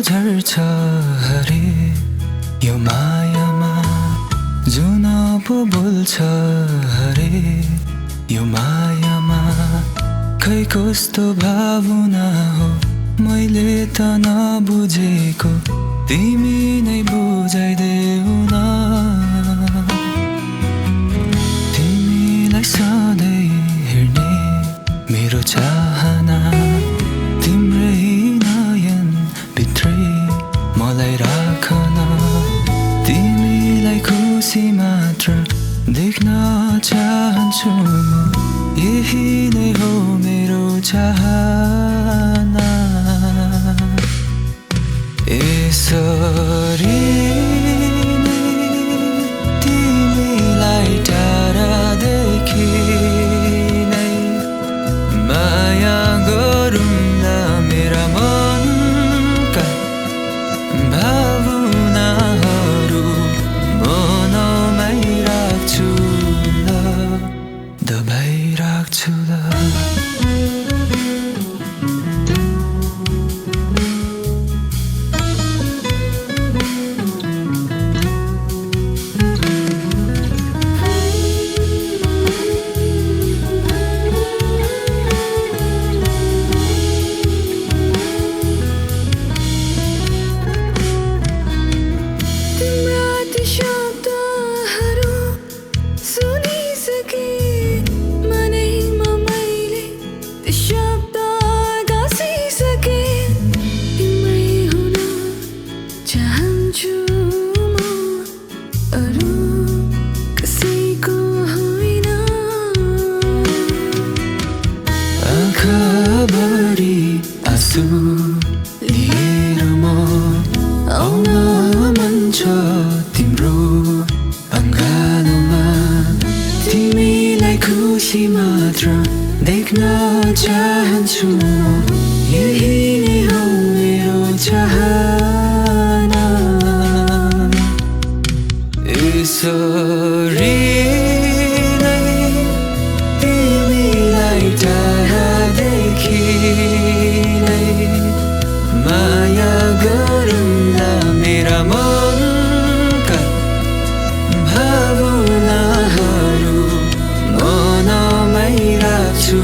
झर्छ हरे यो मायामा जुन पो बोल्छ हरे यो मायामा खै कस्तो भावना हो मैले त नबुझेको तिमी नै बुझाइदेऊ न तिमीलाई सधैँ हेर्ने मेरो चाहना तिम्रै नयन भित्रै मलाई राखन तिमीलाई खुसी मात्र देख्न चाहन्छु यही नै हो मेरो चाहना यसरी नै तिमीलाई टाढादेखि नै माया गरौँला मेरा मनका भावनाहरू मनमै राख्छु ल दबाई राख्छु ल आँखाभरि आँसु लिएर म आउन मन छ तिम्रो अँगालोमा तिमीलाई खुसी मात्र देख्न चाहन्छु यही नै हो मेरो चाहना यसरी नै तिमीलाई टाढादेखि नै माया गरौँला मेरा मनका भावनाहरू मनमै राख्छु